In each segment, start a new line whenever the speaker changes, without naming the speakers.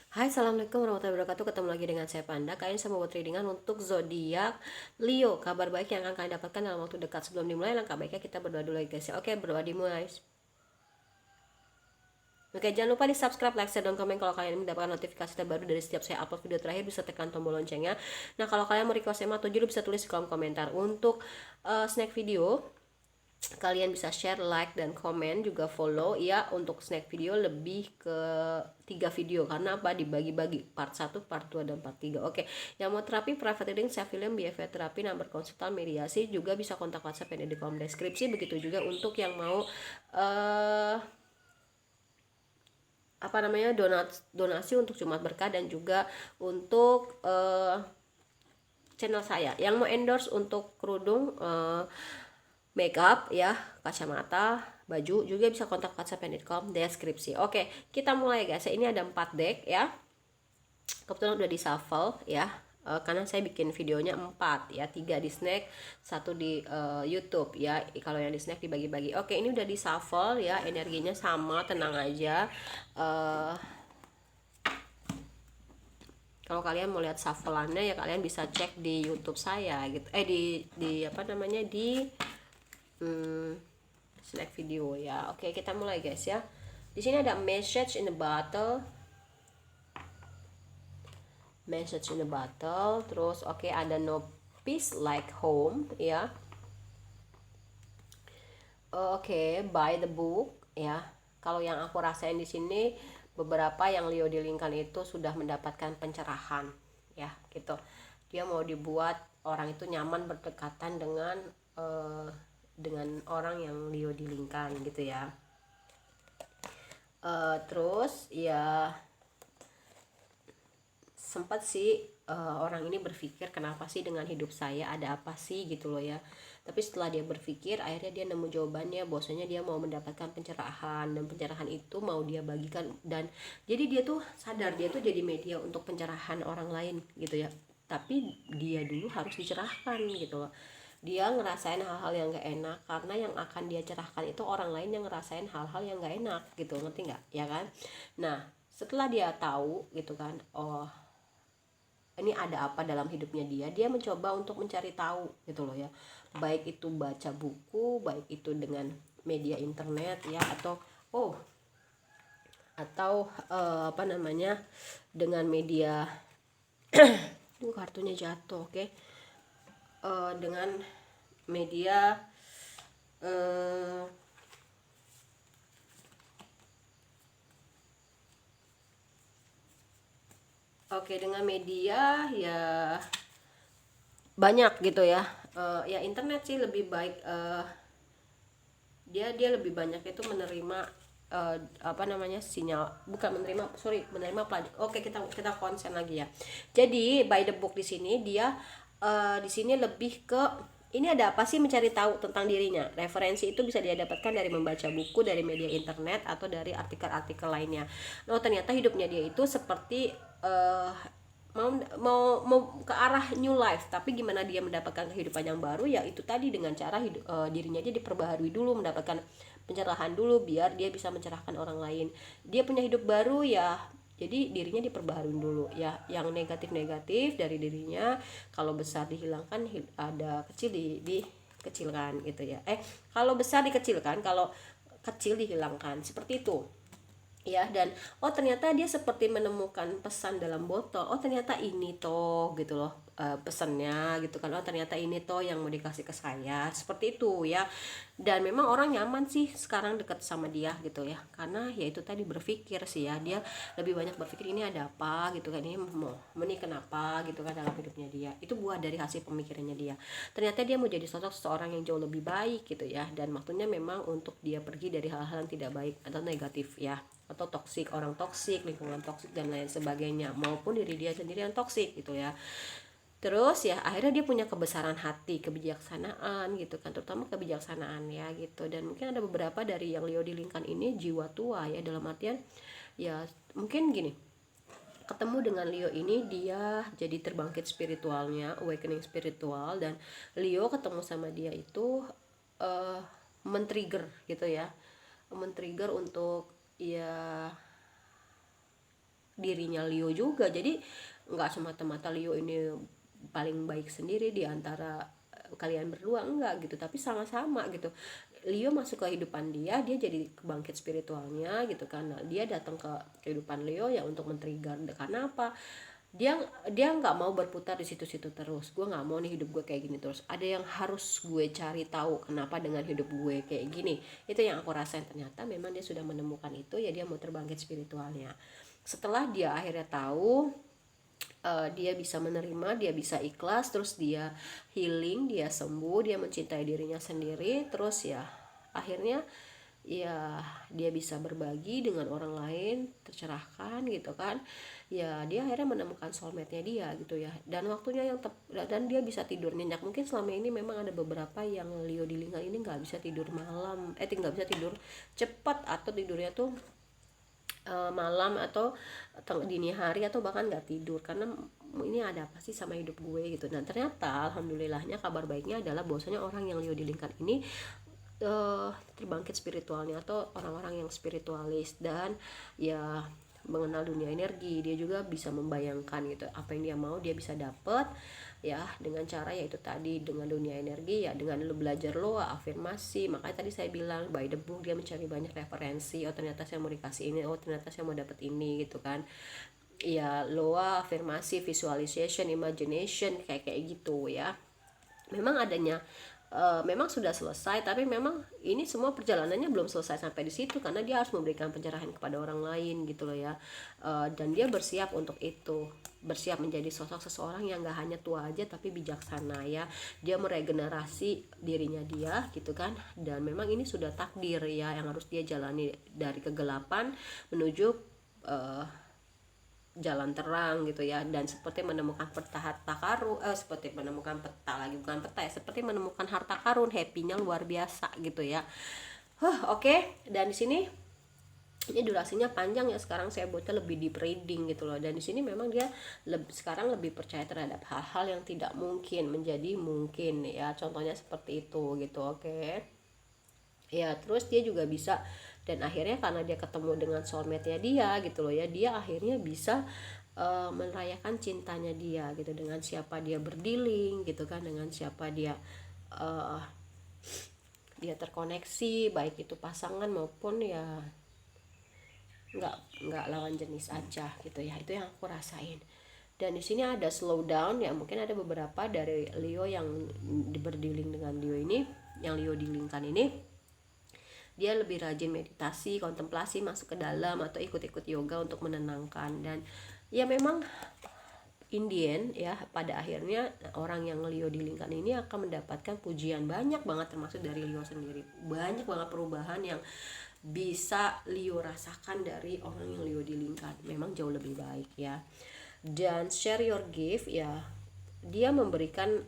Hai, assalamualaikum warahmatullahi wabarakatuh. Ketemu lagi dengan saya Panda. Kalian saya mau buat readingan untuk zodiak Leo. Kabar baik yang akan kalian dapatkan dalam waktu dekat. Sebelum dimulai, langkah baiknya kita berdoa dulu ya guys ya. Oke, berdoa dimulai. Oke, jangan lupa di subscribe, like, share, dan komen kalau kalian mendapatkan notifikasi terbaru dari setiap saya upload video terakhir. Bisa tekan tombol loncengnya. Nah, kalau kalian mau request tema atau judul bisa tulis di kolom komentar. Untuk snack video, kalian bisa share, like, dan komen, juga follow ya. Untuk snack video lebih ke 3 video karena apa, dibagi-bagi part 1, part 2, dan part 3. Oke, yang mau terapi private reading, self film, behavior terapi, nomor konsultan, mediasi, juga bisa kontak WhatsApp yang ada di kolom deskripsi. Begitu juga untuk yang mau apa namanya, donasi untuk Jumat Berkah, dan juga untuk channel saya yang mau endorse untuk kerudung, makeup ya, kacamata, baju, juga bisa kontak WhatsApp yang di kolom deskripsi. Oke, kita mulai guys. Ini ada 4 deck ya. Kebetulan udah di shuffle ya. Karena saya bikin videonya 4 ya, 3 di snack, 1 di YouTube ya. Kalau yang di snack dibagi-bagi. Oke, ini udah di shuffle ya, energinya sama, tenang aja. Kalau kalian mau lihat shuffleannya ya, kalian bisa cek di YouTube saya gitu. Di apa namanya, di select video ya. Oke, kita mulai guys ya. Di sini ada message in the bottle. Message in the bottle. Terus oke, ada no peace like home ya. Oke, buy the book ya. Kalau yang aku rasain di sini, beberapa yang Leo di Lingkan itu sudah mendapatkan pencerahan ya gitu. Dia mau dibuat orang itu nyaman berdekatan dengan orang yang Leo di Lingkan gitu ya. Terus ya sempat sih orang ini berpikir, kenapa sih dengan hidup saya, ada apa sih gitu loh ya. Tapi setelah dia berpikir, akhirnya dia nemu jawabannya, bahwasanya dia mau mendapatkan pencerahan, dan pencerahan itu mau dia bagikan. Dan jadi dia tuh sadar, dia tuh jadi media untuk pencerahan orang lain gitu ya. Tapi dia dulu harus dicerahkan gitu loh. Dia ngerasain hal-hal yang gak enak, karena yang akan dia cerahkan itu orang lain yang ngerasain hal-hal yang gak enak gitu, ngerti nggak ya kan. Nah, setelah dia tahu gitu kan, oh ini ada apa dalam hidupnya dia mencoba untuk mencari tahu gitu loh ya. Baik itu baca buku, baik itu dengan media internet ya, oh apa namanya, dengan media kartunya jatuh. Oke. Dengan media eh, dengan media ya banyak gitu ya. Ya internet sih lebih baik. Dia lebih banyak itu menerima apa namanya, sinyal, bukan menerima, sorry, menerima pelajaran. Oke, kita konsen lagi ya. Jadi by the book di sini dia di sini lebih ke, ini ada apa sih, mencari tahu tentang dirinya. Referensi itu bisa dia dapatkan dari membaca buku, dari media internet, atau dari artikel-artikel lainnya. Oh, ternyata hidupnya dia itu seperti mau mau ke arah new life, tapi gimana dia mendapatkan kehidupan yang baru, ya itu tadi dengan cara dirinya aja diperbaharui dulu, mendapatkan pencerahan dulu biar dia bisa mencerahkan orang lain. Dia punya hidup baru ya, jadi dirinya diperbaharui dulu ya. Yang negatif-negatif dari dirinya, kalau besar dihilangkan, ada kecil dikecilkan gitu ya. Kalau besar dikecilkan, kalau kecil dihilangkan, seperti itu ya. Dan oh ternyata dia seperti menemukan pesan dalam botol. Oh ternyata ini toh gitu loh, pesannya gitu kan. Oh ternyata ini toh yang mau dikasih ke saya, seperti itu ya. Dan memang orang nyaman sih sekarang dekat sama dia gitu ya, karena ya itu tadi, berpikir sih ya, dia lebih banyak berpikir ini ada apa gitu kan, ini mau ini kenapa gitu kan dalam hidupnya dia. Itu buah dari hasil pemikirannya dia. Ternyata dia mau jadi sosok seseorang yang jauh lebih baik gitu ya, dan waktunya memang untuk dia pergi dari hal-hal yang tidak baik atau negatif ya, atau toksik, orang toksik, lingkungan toksik, dan lain sebagainya, maupun diri dia sendiri yang toksik gitu ya. Terus ya akhirnya dia punya kebesaran hati, kebijaksanaan gitu kan, terutama kebijaksanaan ya gitu. Dan mungkin ada beberapa dari yang Leo dilingkan ini jiwa tua ya, dalam artian ya mungkin gini, ketemu dengan Leo ini dia jadi terbangkit spiritualnya, awakening spiritual. Dan Leo ketemu sama dia itu uh, men-trigger gitu ya, men-trigger untuk ya dirinya Leo juga. Jadi nggak semata-mata Leo ini paling baik sendiri di antara kalian berdua, enggak gitu, tapi sama-sama gitu. Leo masuk ke kehidupan dia jadi kebangkit spiritualnya gitu kan. Nah, dia datang ke kehidupan Leo ya untuk men-trigger. Karena apa? Dia nggak mau berputar di situ-situ terus. Gue nggak mau nih hidup gue kayak gini terus. Ada yang harus gue cari tahu kenapa dengan hidup gue kayak gini. Itu yang aku rasain, ternyata memang dia sudah menemukan itu, ya dia mau terbangkit spiritualnya. Setelah dia akhirnya tahu, dia bisa menerima, dia bisa ikhlas, terus dia healing, dia sembuh, dia mencintai dirinya sendiri, terus ya akhirnya ya dia bisa berbagi dengan orang lain, tercerahkan gitu kan. Ya dia akhirnya menemukan soulmate-nya dia gitu ya, dan waktunya yang dan dia bisa tidur nyenyak. Mungkin selama ini memang ada beberapa yang Leo di lingkungan ini nggak bisa tidur malam, nggak bisa tidur cepat, atau tidurnya tuh malam atau dini hari, atau bahkan nggak tidur karena ini ada apa sih sama hidup gue gitu. Dan ternyata alhamdulillahnya kabar baiknya adalah bahwasanya orang yang Leo di lingkar ini terbangkit spiritualnya, atau orang-orang yang spiritualis dan ya mengenal dunia energi. Dia juga bisa membayangkan gitu, apa yang dia mau dia bisa dapet ya dengan cara yaitu tadi dengan dunia energi, ya dengan lu belajar lo afirmasi. Makanya tadi saya bilang by the book, dia mencari banyak referensi. Oh ternyata saya mau dikasih ini, oh ternyata saya mau dapet ini gitu kan. Ya loa afirmasi, visualization, imagination, kayak gitu ya. Memang adanya memang sudah selesai, tapi memang ini semua perjalanannya belum selesai sampai di situ, karena dia harus memberikan pencerahan kepada orang lain gitu loh ya. Dan dia bersiap untuk itu, bersiap menjadi sosok seseorang yang gak hanya tua aja tapi bijaksana ya. Dia meregenerasi dirinya dia gitu kan. Dan memang ini sudah takdir ya yang harus dia jalani, dari kegelapan menuju jalan terang gitu ya. Dan seperti menemukan harta karun, seperti menemukan peta lagi, bukan peta ya, seperti menemukan harta karun, happy-nya luar biasa gitu ya. Oke. Dan di sini ini durasinya panjang ya, sekarang saya buatnya lebih deep reading gitu loh. Dan di sini memang dia sekarang lebih percaya terhadap hal-hal yang tidak mungkin menjadi mungkin ya, contohnya seperti itu gitu. Oke ya, terus dia juga bisa, dan akhirnya karena dia ketemu dengan soulmate-nya dia gitu loh ya, dia akhirnya bisa merayakan cintanya dia gitu, dengan siapa dia berdealing gitu kan, dengan siapa dia uh, dia terkoneksi, baik itu pasangan maupun ya nggak lawan jenis aja gitu ya. Itu yang aku rasain. Dan di sini ada slow down ya, mungkin ada beberapa dari Leo yang berdealing dengan Leo ini, yang Leo dealingkan ini, dia lebih rajin meditasi, kontemplasi, masuk ke dalam, atau ikut-ikut yoga untuk menenangkan. Dan ya memang Indian ya, pada akhirnya orang yang Leo di lingkaran ini akan mendapatkan pujian banyak banget, termasuk dari Leo sendiri. Banyak banget perubahan yang bisa Leo rasakan dari orang yang Leo di lingkaran, memang jauh lebih baik ya. Dan share your gift ya, dia memberikan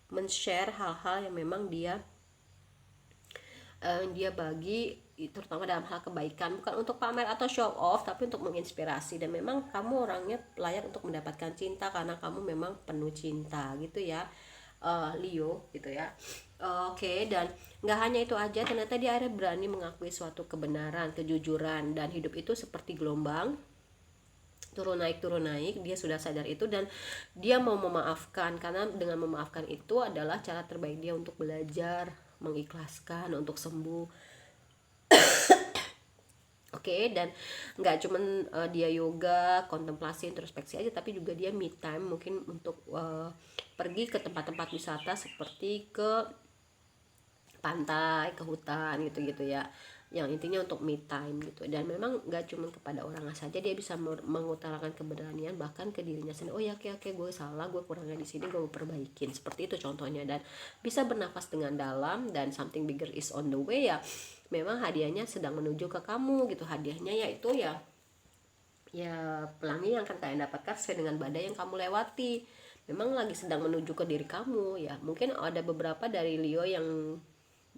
men-share hal-hal yang memang dia bagi, terutama dalam hal kebaikan, bukan untuk pamer atau show off, tapi untuk menginspirasi. Dan memang kamu orangnya layak untuk mendapatkan cinta, karena kamu memang penuh cinta gitu ya, Leo gitu ya. Oke. Dan nggak hanya itu aja, ternyata dia akhirnya berani mengakui suatu kebenaran, kejujuran, dan hidup itu seperti gelombang, turun naik. Dia sudah sadar itu, dan dia mau memaafkan, karena dengan memaafkan itu adalah cara terbaik dia untuk belajar, mengikhlaskan, untuk sembuh. Oke. Dan nggak cuman dia yoga, kontemplasi, introspeksi aja, tapi juga dia me time, mungkin untuk pergi ke tempat-tempat wisata seperti ke pantai, ke hutan gitu-gitu ya, yang intinya untuk me time gitu. Dan memang gak cuma kepada orang saja, dia bisa mengutarakan keberanian bahkan ke dirinya sendiri. Oh ya, oke, gue salah, gue kurangnya di sini, gue mau perbaikin, seperti itu contohnya. Dan bisa bernafas dengan dalam, dan something bigger is on the way ya. Memang hadiahnya sedang menuju ke kamu gitu. Hadiahnya yaitu ya pelangi yang akan kalian dapatkan sesuai dengan badai yang kamu lewati. Memang lagi sedang menuju ke diri kamu ya. Mungkin ada beberapa dari Leo yang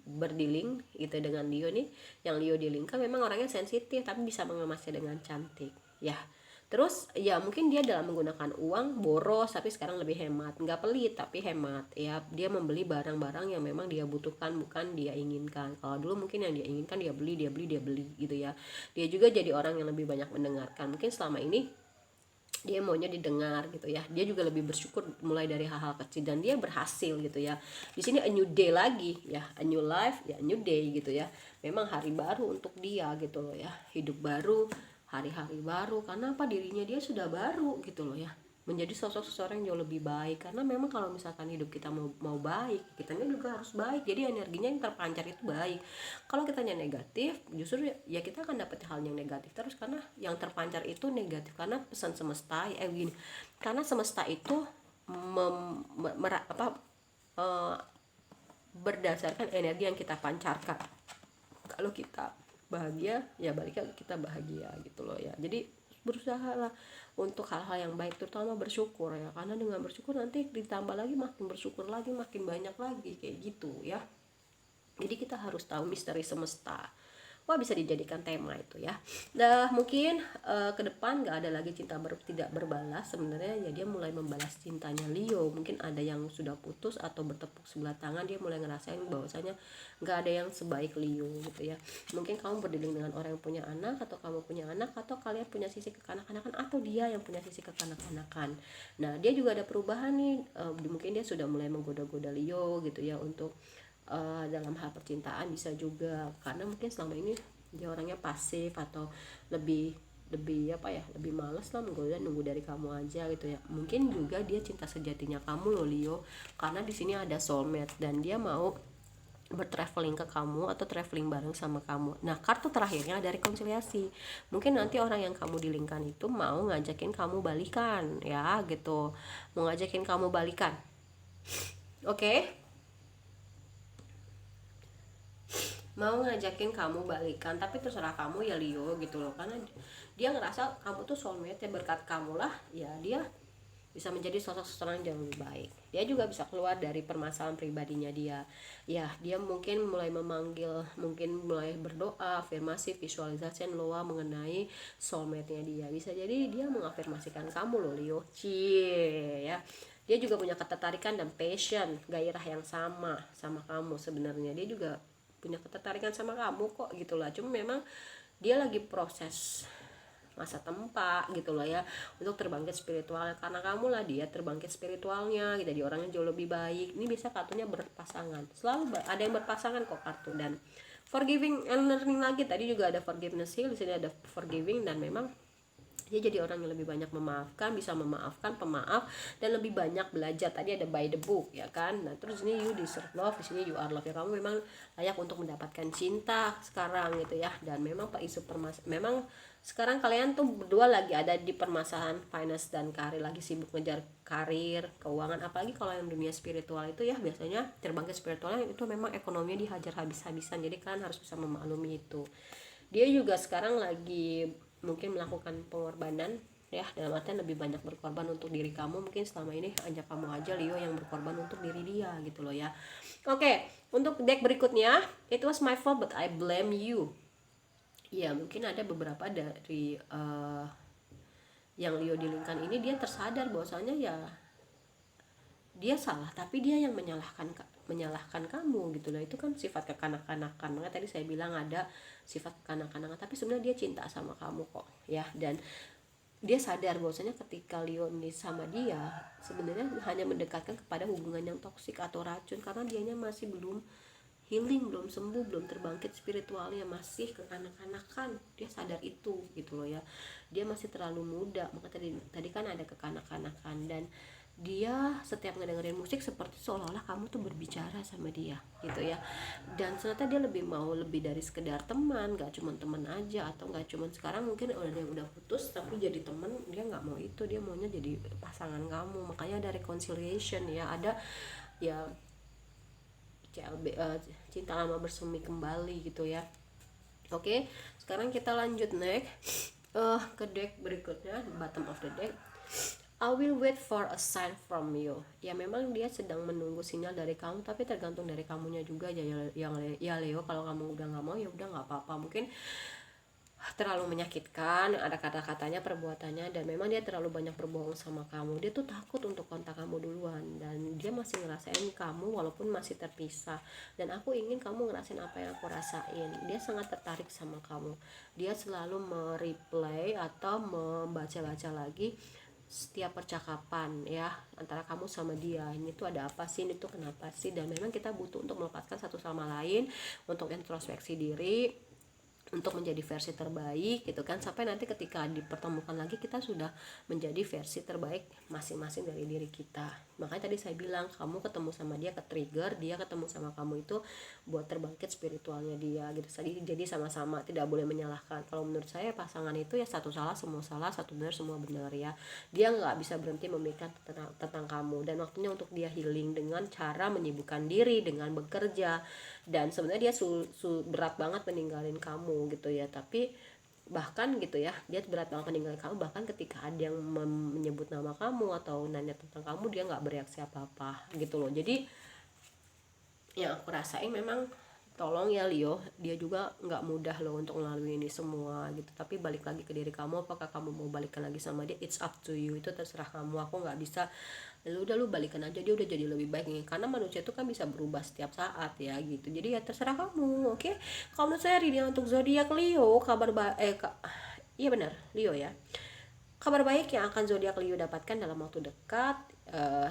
berdealing gitu dengan Leo nih, yang Leo dealing kan memang orangnya sensitif, tapi bisa mengemasnya dengan cantik ya. Terus ya mungkin dia dalam menggunakan uang boros, tapi sekarang lebih hemat, nggak pelit tapi hemat ya. Dia membeli barang-barang yang memang dia butuhkan, bukan dia inginkan. Kalau dulu mungkin yang dia inginkan dia beli gitu ya. Dia juga jadi orang yang lebih banyak mendengarkan. Mungkin selama ini dia maunya didengar gitu ya. Dia juga lebih bersyukur mulai dari hal-hal kecil, dan dia berhasil gitu ya. Di sini a new day lagi ya, a new life ya, a new day gitu ya. Memang hari baru untuk dia gitu loh ya, hidup baru, hari-hari baru. Karena apa, dirinya dia sudah baru gitu loh ya, menjadi sosok seseorang yang jauh lebih baik. Karena memang kalau misalkan hidup kita mau baik, kitanya juga harus baik. Jadi energinya yang terpancar itu baik. Kalau kitanya negatif, justru ya kita akan dapat hal yang negatif terus, karena yang terpancar itu negatif. Karena pesan semesta begini, karena semesta itu eh, berdasarkan energi yang kita pancarkan. Kalau kita bahagia ya baliknya kita bahagia gitu loh ya. Jadi berusahalah untuk hal-hal yang baik, terutama bersyukur ya, karena dengan bersyukur nanti ditambah lagi, makin bersyukur lagi makin banyak lagi kayak gitu ya. Jadi kita harus tahu misteri semesta. Wah, bisa dijadikan tema itu ya. Nah mungkin ke depan nggak ada lagi cinta tidak berbalas. Sebenarnya ya dia mulai membalas cintanya Leo. Mungkin ada yang sudah putus atau bertepuk sebelah tangan, dia mulai ngerasain bahwasanya nggak ada yang sebaik Leo gitu ya. Mungkin kamu berdiling dengan orang yang punya anak, atau kamu punya anak, atau kalian punya sisi kekanak-kanakan, atau dia yang punya sisi kekanak-kanakan. Nah dia juga ada perubahan nih, mungkin dia sudah mulai menggoda-goda Leo gitu ya, untuk dalam hal percintaan bisa juga. Karena mungkin selama ini dia orangnya pasif, atau lebih lebih apa ya, lebih malas lah menggoda, nunggu dari kamu aja gitu ya. Mungkin juga dia cinta sejatinya kamu loh Leo, karena di sini ada soulmate dan dia mau bertraveling ke kamu atau traveling bareng sama kamu. Nah kartu terakhirnya ada rekonsiliasi. Mungkin nanti orang yang kamu dilingkan itu mau ngajakin kamu balikan ya gitu, mau ngajakin kamu balikan. Oke. Mau ngajakin kamu balikan, tapi terserah kamu ya Leo gitu loh. Karena dia ngerasa kamu tuh soulmate ya, berkat kamu lah ya dia bisa menjadi sosok seseorang yang jauh lebih baik. Dia juga bisa keluar dari permasalahan pribadinya dia ya. Dia mungkin mulai memanggil, mungkin mulai berdoa, afirmasi, visualisasi loa mengenai soulmate-nya dia. Bisa jadi dia mengafirmasikan kamu loh Leo. Cie ya. Dia juga punya ketertarikan dan passion, gairah yang sama kamu sebenarnya. Dia juga punya ketertarikan sama kamu kok gitu lah. Cuma memang dia lagi proses masa tempa gitu loh ya, untuk terbangkit spiritualnya. Karena kamu lah dia terbangkit spiritualnya gitu, jadi orangnya jauh lebih baik. Ini bisa kartunya berpasangan, selalu ada yang berpasangan kok kartu. Dan forgiving and learning lagi, tadi juga ada forgiveness heal, di sini ada forgiving, dan memang dia jadi orang yang lebih banyak memaafkan, bisa memaafkan, pemaaf, dan lebih banyak belajar. Tadi ada by the book ya kan. Nah terus ini you deserve love, di sini you are love ya, kamu memang layak untuk mendapatkan cinta sekarang gitu ya. Dan memang pak isu memang sekarang kalian tuh berdua lagi ada di permasalahan finance dan karir, lagi sibuk ngejar karir, keuangan. Apalagi kalau yang dunia spiritual itu ya, biasanya terbangkit spiritualnya itu memang ekonominya dihajar habis-habisan. Jadi kalian harus bisa memaklumi itu. Dia juga sekarang lagi mungkin melakukan pengorbanan ya, dalam artian lebih banyak berkorban untuk diri kamu. Mungkin selama ini hanya kamu aja Leo yang berkorban untuk diri dia gitu loh ya. Oke, untuk deck berikutnya, it was my fault but I blame you. Ya mungkin ada beberapa dari yang Leo dilingkan ini, dia tersadar bahwasanya ya dia salah, tapi dia yang menyalahkan kamu gitu loh. Itu kan sifat kekanak-kanakan. Makanya tadi saya bilang ada sifat kekanak-kanakan, tapi sebenarnya dia cinta sama kamu kok ya. Dan dia sadar bahwasanya ketika Leon ini sama dia sebenarnya hanya mendekatkan kepada hubungan yang toksik atau racun, karena dianya masih belum healing, belum sembuh, belum terbangkit spiritualnya, masih kekanak-kanakan. Dia sadar itu gitu loh ya. Dia masih terlalu muda. Maka tadi kan ada kekanak-kanakan, dan dia setiap ngedengerin musik seperti seolah-olah kamu tuh berbicara sama dia gitu ya. Dan ternyata dia lebih mau lebih dari sekedar teman, gak cuma teman aja, atau gak cuma sekarang mungkin udah putus tapi jadi teman. Dia gak mau itu, dia maunya jadi pasangan kamu. Makanya ada reconciliation ya, ada ya CLB, cinta lama bersemi kembali gitu ya. Oke, sekarang kita lanjut next ke deck berikutnya, bottom of the deck. I will wait for a sign from you. Ya memang dia sedang menunggu sinyal dari kamu, tapi tergantung dari kamunya juga ya Leo. Kalau kamu udah nggak mau ya udah nggak apa-apa. Mungkin terlalu menyakitkan, ada kata-katanya, perbuatannya, dan memang dia terlalu banyak berbohong sama kamu. Dia tuh takut untuk kontak kamu duluan, dan dia masih ngerasain kamu walaupun masih terpisah. Dan aku ingin kamu ngerasain apa yang aku rasain. Dia sangat tertarik sama kamu. Dia selalu mereplay atau membaca-baca lagi setiap percakapan ya antara kamu sama dia. Ini tuh ada apa sih, ini tuh kenapa sih. Dan memang kita butuh untuk melepaskan satu sama lain, untuk introspeksi diri, untuk menjadi versi terbaik gitu kan, sampai nanti ketika dipertemukan lagi kita sudah menjadi versi terbaik masing-masing dari diri kita. Makanya tadi saya bilang kamu ketemu sama dia ke trigger, dia ketemu sama kamu itu buat terbangkit spiritualnya dia gitu. Jadi sama-sama, tidak boleh menyalahkan. Kalau menurut saya pasangan itu ya satu salah semua salah, satu benar semua benar ya. Dia nggak bisa berhenti memikirkan tentang kamu, dan waktunya untuk dia healing dengan cara menyibukkan diri dengan bekerja. Dan sebenarnya dia berat banget meninggalin kamu gitu ya, tapi bahkan gitu ya, dia berat banget meninggalin kamu, bahkan ketika ada yang menyebut nama kamu atau nanya tentang kamu, dia nggak bereaksi apa-apa gitu loh. Jadi yang aku rasain memang, tolong ya Leo, dia juga nggak mudah loh untuk melalui ini semua gitu. Tapi balik lagi ke diri kamu, apakah kamu mau balikan lagi sama dia, it's up to you, itu terserah kamu. Aku nggak bisa udah lu balikan aja, dia udah jadi lebih baik nih, karena manusia itu kan bisa berubah setiap saat ya gitu. Jadi ya terserah kamu. Oke, kalau menurut saya reading untuk zodiak Leo, iya benar Leo ya, kabar baik yang akan zodiak Leo dapatkan dalam waktu dekat.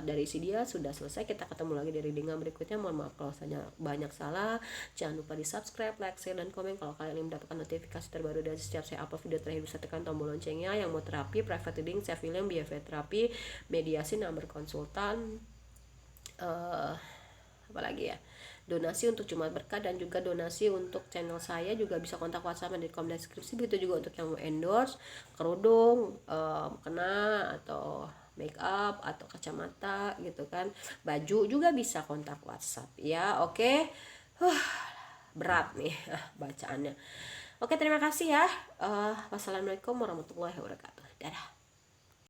Dari isi dia sudah selesai, kita ketemu lagi di readingan berikutnya. Mohon maaf kalau saya banyak salah. Jangan lupa di subscribe, like, share, dan komen kalau kalian ingin mendapatkan notifikasi terbaru dari setiap saya upload video terakhir. Bisa tekan tombol loncengnya. Yang mau terapi, private reading, self healing, BFA terapi, mediasi, nomor konsultan, apalagi ya, donasi untuk Jumat Berkah, dan juga donasi untuk channel saya juga bisa kontak WhatsApp di kolom deskripsi. Begitu juga untuk yang mau endorse kerudung, kena atau make up atau kacamata gitu kan, baju juga bisa kontak WhatsApp ya. Oke. Berat nih bacaannya. Oke, terima kasih ya. Wassalamualaikum warahmatullahi wabarakatuh. Dadah.